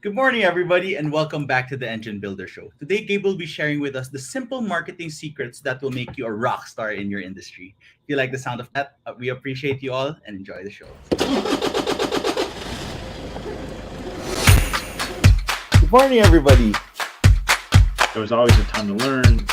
Good morning, everybody, and welcome back to the Engine Builder Show. Today, Gabe will be sharing with us the simple marketing secrets that will make you a rock star in your industry. If you like the sound of that, we appreciate you all and enjoy the show. Good morning, everybody. There was always a ton to learn.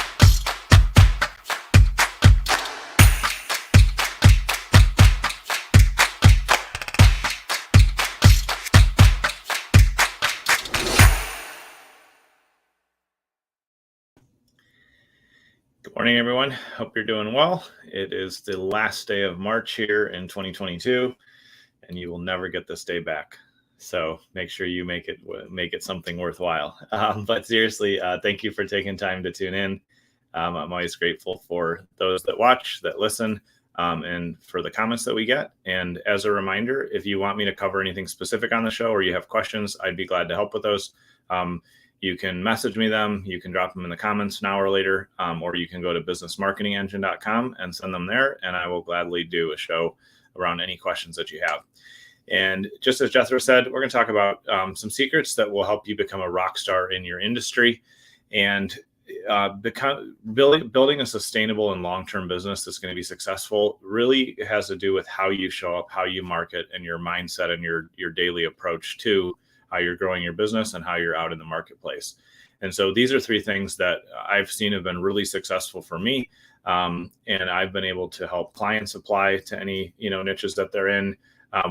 Good morning, everyone. Hope you're doing well. It is the last day of March here in 2022, and you will never get this day back. So make sure you make it something worthwhile. But seriously, thank you for taking time to tune in. I'm always grateful for those that watch, that listen, and for the comments that we get. And as a reminder, if you want me to cover anything specific on the show or you have questions, I'd be glad to help with those. You can message me them. You can drop them in the comments now or later, or you can go to businessmarketingengine.com and send them there, and I will gladly do a show around any questions that you have. And just as Jethro said, we're going to talk about some secrets that will help you become a rock star in your industry and building a sustainable and long-term business that's going to be successful. Really has to do with how you show up, how you market, and your mindset and your daily approach to how you're growing your business and how you're out in the marketplace. And so these are three things that I've seen have been really successful for me. And I've been able to help clients apply to any, niches that they're in.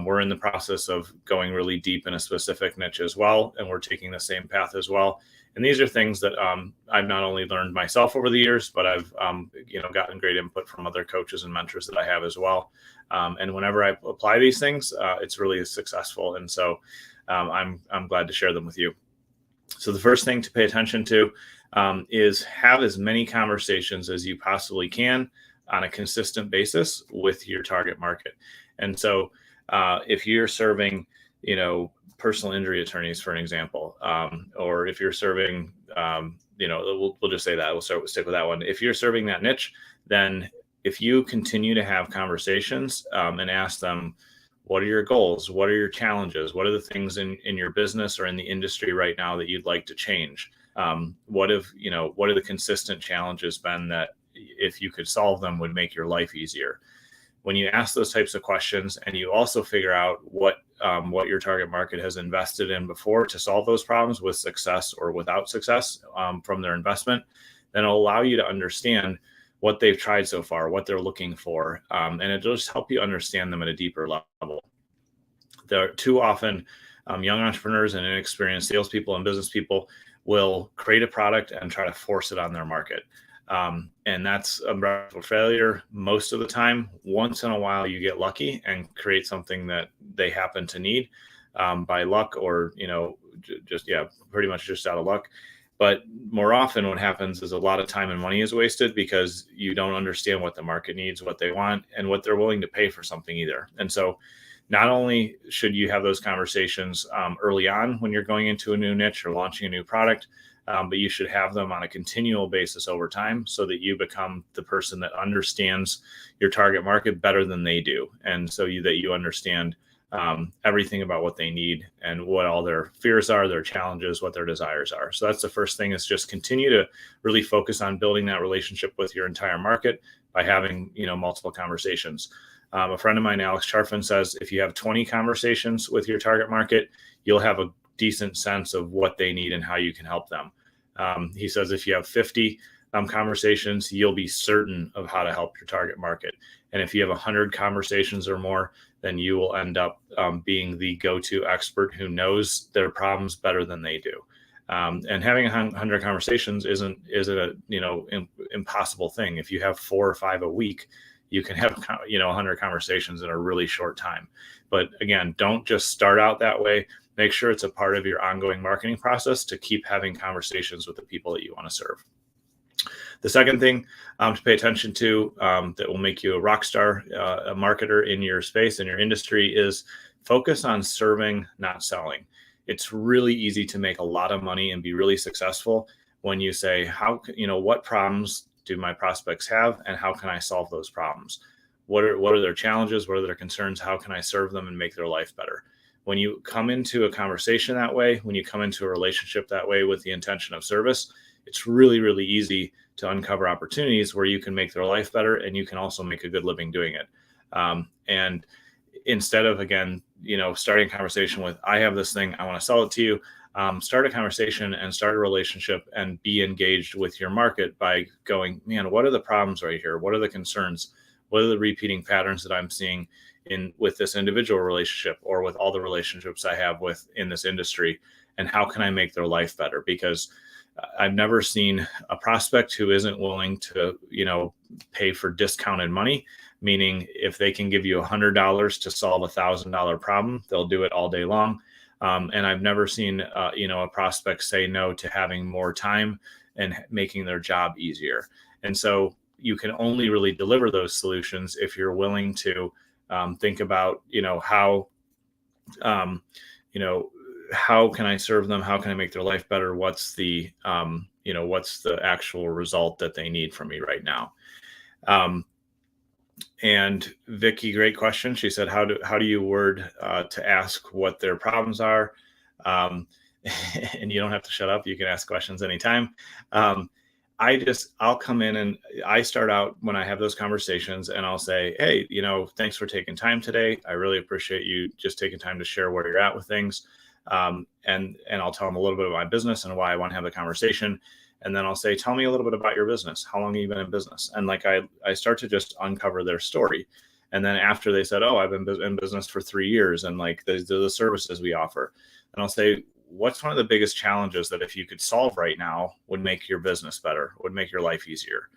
We're in the process of going really deep in a specific niche as well. And we're taking the same path as well. And these are things that I've not only learned myself over the years, but I've, gotten great input from other coaches and mentors that I have as well. And whenever I apply these things, it's really successful. And so I'm glad to share them with you. So the first thing to pay attention to is have as many conversations as you possibly can on a consistent basis with your target market. And so if you're serving, personal injury attorneys, for an example, or if you're serving, we'll just say that we'll stick with that one. If you're serving that niche, then if you continue to have conversations and ask them, what are your goals? What are your challenges? What are the things in your business or in the industry right now that you'd like to change? What are the consistent challenges been that if you could solve them would make your life easier? When you ask those types of questions and you also figure out what your target market has invested in before to solve those problems with success or without success from their investment, then it'll allow you to understand what they've tried so far, what they're looking for, and it'll just help you understand them at a deeper level. There are too often young entrepreneurs and inexperienced salespeople and business people will create a product and try to force it on their market. And that's a recipe for failure most of the time. Once in a while, you get lucky and create something that they happen to need by luck or, pretty much just out of luck. But more often what happens is a lot of time and money is wasted because you don't understand what the market needs, what they want, and what they're willing to pay for something either. And so not only should you have those conversations early on when you're going into a new niche or launching a new product, but you should have them on a continual basis over time so that you become the person that understands your target market better than they do. And so that you understand everything about what they need and what all their fears are, their challenges, what their desires are. So that's the first thing, is just continue to really focus on building that relationship with your entire market by having, multiple conversations. A friend of mine, Alex Charfin, says if you have 20 conversations with your target market, you'll have a decent sense of what they need and how you can help them. He says if you have 50 conversations, you'll be certain of how to help your target market. And if you have 100 conversations or more, then you will end up being the go-to expert who knows their problems better than they do. And having 100 conversations isn't a impossible thing. If you have 4 or 5 a week, you can have 100 conversations in a really short time. But again, don't just start out that way. Make sure it's a part of your ongoing marketing process to keep having conversations with the people that you want to serve. The second thing to pay attention to that will make you a rock star, a marketer in your space, in your industry, is focus on serving, not selling. It's really easy to make a lot of money and be really successful when you say, what problems do my prospects have and how can I solve those problems? What are their challenges? What are their concerns? How can I serve them and make their life better? when you come into a conversation that way, when you come into a relationship that way with the intention of service, it's really, really easy to uncover opportunities where you can make their life better and you can also make a good living doing it. And instead of, again, starting a conversation with, I have this thing, I want to sell it to you, start a conversation and start a relationship and be engaged with your market by going, man, what are the problems right here? What are the concerns? What are the repeating patterns that I'm seeing with this individual relationship or with all the relationships I have in this industry? And how can I make their life better? Because I've never seen a prospect who isn't willing to, pay for discounted money, meaning if they can give you $100 to solve $1,000 problem, they'll do it all day long. And I've never seen, a prospect say no to having more time and making their job easier. And so you can only really deliver those solutions if you're willing to think about, how can I serve them? How can I make their life better? What's the actual result that they need from me right now? And Vicky, great question. She said, how do you word to ask what their problems are? And you don't have to shut up. You can ask questions anytime. I'll come in and I start out when I have those conversations and I'll say, hey, thanks for taking time today. I really appreciate you just taking time to share where you're at with things. And I'll tell them a little bit about my business and why I want to have the conversation. And then I'll say, tell me a little bit about your business. How long have you been in business? And I start to just uncover their story. And then after they said, oh, I've been in business for 3 years and the services we offer. And I'll say, what's one of the biggest challenges that if you could solve right now would make your business better, would make your life easier?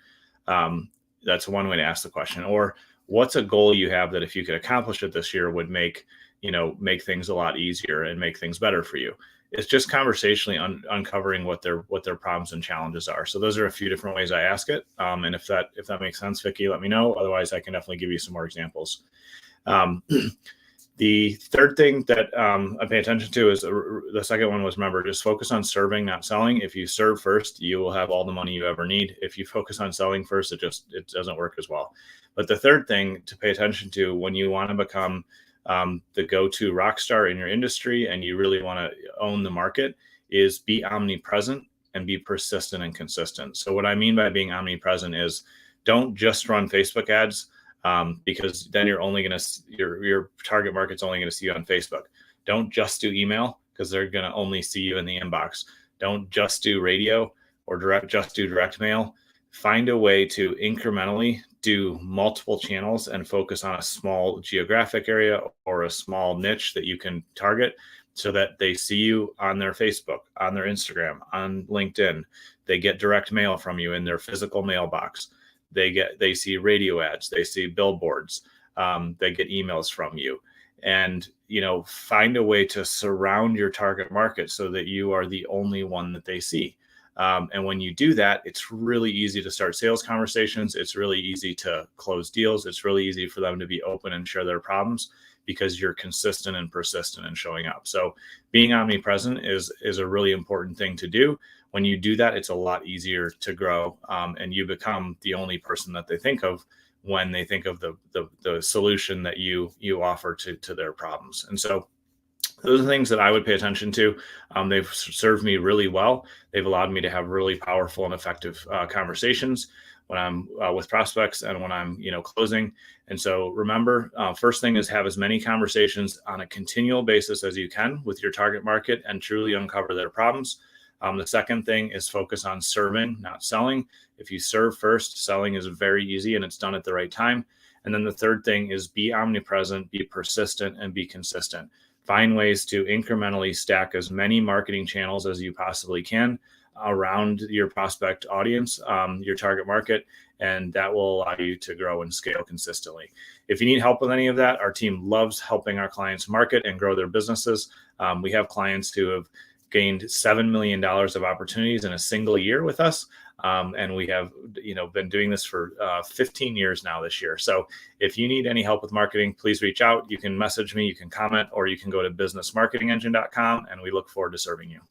That's one way to ask the question. Or what's a goal you have that if you could accomplish it this year would make things a lot easier and make things better for you? It's just conversationally uncovering what their problems and challenges are. So those are a few different ways I ask it. And if that makes sense, Vicky, let me know. Otherwise, I can definitely give you some more examples. The third thing that I pay attention to is the second one was, remember, just focus on serving, not selling. If you serve first, you will have all the money you ever need. If you focus on selling first, it doesn't work as well. But the third thing to pay attention to when you want to become the go-to rock star in your industry and you really want to own the market is be omnipresent and be persistent and consistent. So what I mean by being omnipresent is don't just run Facebook ads because then you're only going to, your target market's only going to see you on Facebook. Don't just do email because they're going to only see you in the inbox. Don't just do radio or just do direct mail. Find a way to incrementally do multiple channels and focus on a small geographic area or a small niche that you can target so that they see you on their Facebook, on their Instagram, on LinkedIn. They get direct mail from you in their physical mailbox. They see radio ads, they see billboards, they get emails from you. And, find a way to surround your target market so that you are the only one that they see. And when you do that, it's really easy to start sales conversations. It's really easy to close deals. It's really easy for them to be open and share their problems because you're consistent and persistent in showing up. So being omnipresent is a really important thing to do. When you do that, it's a lot easier to grow, and you become the only person that they think of when they think of the solution that you offer to their problems. And so those are things that I would pay attention to. They've served me really well. They've allowed me to have really powerful and effective conversations when I'm with prospects and when I'm, closing. And so remember, first thing is have as many conversations on a continual basis as you can with your target market and truly uncover their problems. The second thing is focus on serving, not selling. If you serve first, selling is very easy and it's done at the right time. And then the third thing is be omnipresent, be persistent, and be consistent. Find ways to incrementally stack as many marketing channels as you possibly can around your prospect audience, your target market, and that will allow you to grow and scale consistently. If you need help with any of that, our team loves helping our clients market and grow their businesses. We have clients who have gained $7 million of opportunities in a single year with us. And we have, been doing this for 15 years now this year. So if you need any help with marketing, please reach out. You can message me, you can comment, or you can go to businessmarketingengine.com, and we look forward to serving you.